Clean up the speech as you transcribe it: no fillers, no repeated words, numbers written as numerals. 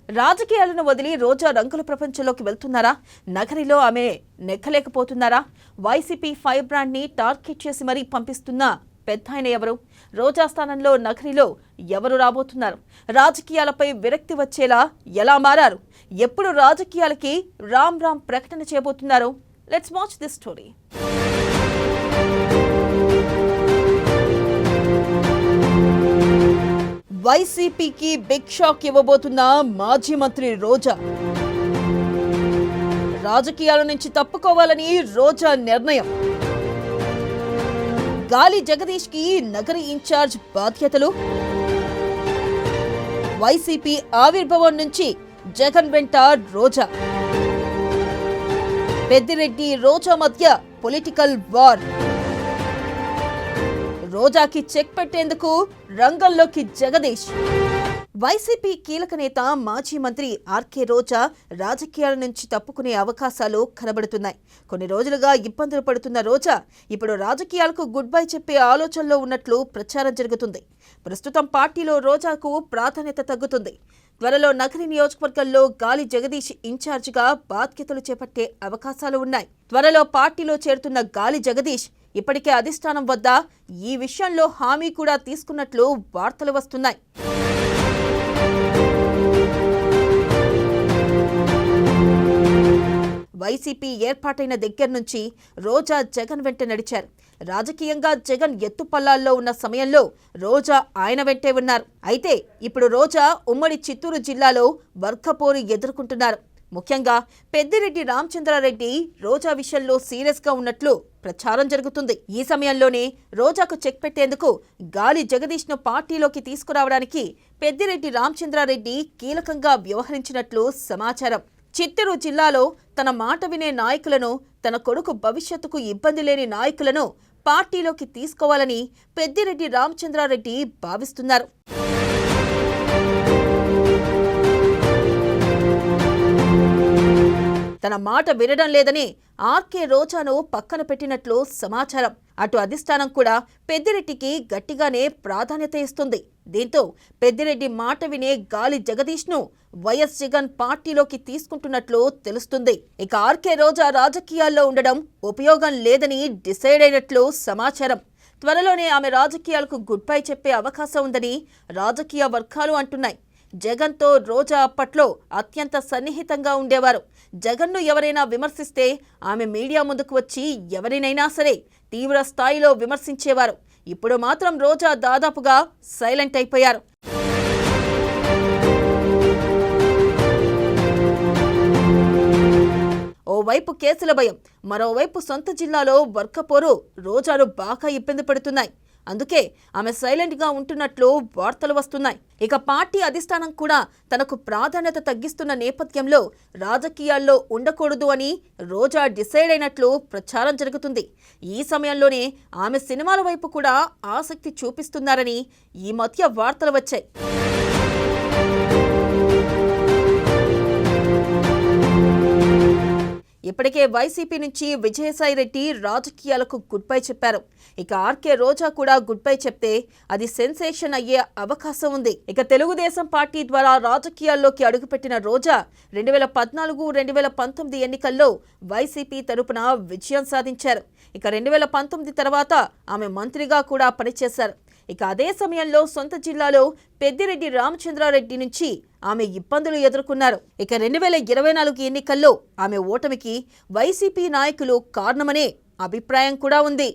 రాజకీయాలను వదిలి రోజా రంగుల ప్రపంచంలోకి వెళ్తున్నారా? నగరిలో ఆమె నెక్కలేకపోతున్నారా? వైసీపీ ఫైర్ బ్రాండ్ ని టార్గెట్ చేసి మరీ పంపిస్తున్న పెద్దాయన ఎవరు? రోజా స్థానంలో నగరిలో ఎవరు రాబోతున్నారు? రాజకీయాలపై విరక్తి వచ్చేలా ఎలా మారారు? ఎప్పుడు రాజకీయాలకి రామ్ రామ్ ప్రకటన చేయబోతున్నారు? Let's watch this story. వైసీపీకి బిగ్ షాక్ ఇవ్వబోతున్న మాజీ మంత్రి రోజా. రాజకీయాల నుంచి తప్పుకోవాలని రోజా నిర్ణయం. గాలి జగదీష్ కి నగరి ఇన్ఛార్జ్ బాధ్యతలు. వైసీపీ ఆవిర్భావం నుంచి జగన్ వెంట రోజా. పెద్దిరెడ్డి రోజా మధ్య పొలిటికల్ వార్. రోజాకి చెక్ పెట్టేందుకు రంగంలోకి జగదీష్. వైసీపీ కీలక నేత మాజీ మంత్రి ఆర్కే రోజా రాజకీయాల నుంచి తప్పుకునే అవకాశాలు కనబడుతున్నాయి. కొన్ని రోజులుగా ఇబ్బందులు పడుతున్న రోజా ఇప్పుడు రాజకీయాలకు గుడ్ బై చెప్పే ఆలోచనలో ఉన్నట్లు ప్రచారం జరుగుతుంది. ప్రస్తుతం పార్టీలో రోజాకు ప్రాధాన్యత తగ్గుతుంది. త్వరలో నగరి నియోజకవర్గంలో గాలి జగదీష్ ఇన్ఛార్జిగా బాధ్యతలు చేపట్టే అవకాశాలు ఉన్నాయి. త్వరలో పార్టీలో చేరుతున్న గాలి జగదీష్ ఇప్పటికే అధిష్టానం వద్ద ఈ విషయంలో హామీ కూడా తీసుకున్నట్లు వార్తలు వస్తున్నాయి. వైసీపీ ఏర్పాటైన దగ్గర నుంచి రోజా జగన్ వెంట నడిచారు. రాజకీయంగా జగన్ ఎత్తుపల్లాల్లో ఉన్న సమయంలో రోజా ఆయన వెంటే ఉన్నారు. అయితే ఇప్పుడు రోజా ఉమ్మడి చిత్తూరు జిల్లాలో వర్గపోరు ఎదుర్కొంటున్నారు. ముఖ్యంగా పెద్దిరెడ్డి రామచంద్రారెడ్డి రోజా విషయంలో సీరియస్ గా ఉన్నట్లు ప్రచారం జరుగుతుంది. ఈ సమయంలోనే రోజాకు చెక్ పెట్టేందుకు గాలి జగదీష్ ను పార్టీలోకి తీసుకురావడానికి పెద్దిరెడ్డి రామచంద్రారెడ్డి కీలకంగా వ్యవహరించినట్లు సమాచారం. చిత్తూరు జిల్లాలో తన మాట వినే నాయకులను, తన కొడుకు భవిష్యత్తుకు ఇబ్బంది లేని నాయకులను పార్టీలోకి తీసుకోవాలని పెద్దిరెడ్డి రామచంద్రారెడ్డి భావిస్తున్నారు. తన మాట వినడం లేదని ఆర్కే రోజాను పక్కన పెట్టినట్లు సమాచారం. అటు అధిష్టానం కూడా పెద్దిరెడ్డికి గట్టిగానే ప్రాధాన్యత ఇస్తుంది. దీంతో పెద్దిరెడ్డి మాట వినే గాలి జగదీష్ ను వైఎస్ జగన్ పార్టీలోకి తీసుకుంటున్నట్లు తెలుస్తుంది. ఇక ఆర్కే రోజా రాజకీయాల్లో ఉండడం ఉపయోగం లేదని డిసైడ్ అయినట్లు సమాచారం. త్వరలోనే ఆమె రాజకీయాలకు గుడ్ బై చెప్పే అవకాశం ఉందని రాజకీయ వర్గాలు అంటున్నాయి. జగన్తో రోజా అప్పట్లో అత్యంత సన్నిహితంగా ఉండేవారు. జగన్ను ఎవరైనా విమర్శిస్తే ఆమె మీడియా ముందుకు వచ్చి ఎవరినైనా సరే తీవ్ర స్థాయిలో విమర్శించేవారు. ఇప్పుడు మాత్రం రోజా దాదాపుగా సైలెంట్ అయిపోయారు. ఓవైపు కేసుల భయం, మరోవైపు సొంత జిల్లాలో వర్గపోరు రోజాను బాగా ఇబ్బంది పెడుతున్నాయి. అందుకే ఆమె సైలెంట్ గా ఉంటున్నట్లు వార్తలు వస్తున్నాయి. ఇక పార్టీ అధిష్టానం కూడా తనకు ప్రాధాన్యత తగ్గిస్తున్న నేపథ్యంలో రాజకీయాల్లో ఉండకూడదు అని రోజా డిసైడ్ అయినట్లు ప్రచారం జరుగుతుంది. ఈ సమయంలోనే ఆమె సినిమాల వైపు కూడా ఆసక్తి చూపిస్తున్నారని ఈ మధ్య వార్తలు వచ్చాయి. ఇప్పటికే వైసీపీ నుంచి విజయసాయిరెడ్డి రాజకీయాలకు గుడ్ బై చెప్పారు. ఇక ఆర్కే రోజా కూడా గుడ్ బై చెప్తే అది సెన్సేషన్ అయ్యే అవకాశం ఉంది. ఇక తెలుగుదేశం పార్టీ ద్వారా రాజకీయాల్లోకి అడుగుపెట్టిన రోజా 2014-2019 ఎన్నికల్లో వైసీపీ తరపున విజయం సాధించారు. ఇక 2019 తర్వాత ఆమె మంత్రిగా కూడా పనిచేశారు. ఇక అదే సమయంలో సొంత జిల్లాలో పెద్దిరెడ్డి రామచంద్రారెడ్డి నుంచి ఆమె ఇబ్బందులు ఎదుర్కొన్నారు. ఇక 2024 ఎన్నికల్లో ఆమె ఓటమికి వైసీపీ నాయకులు కారణమనే అభిప్రాయం కూడా ఉంది.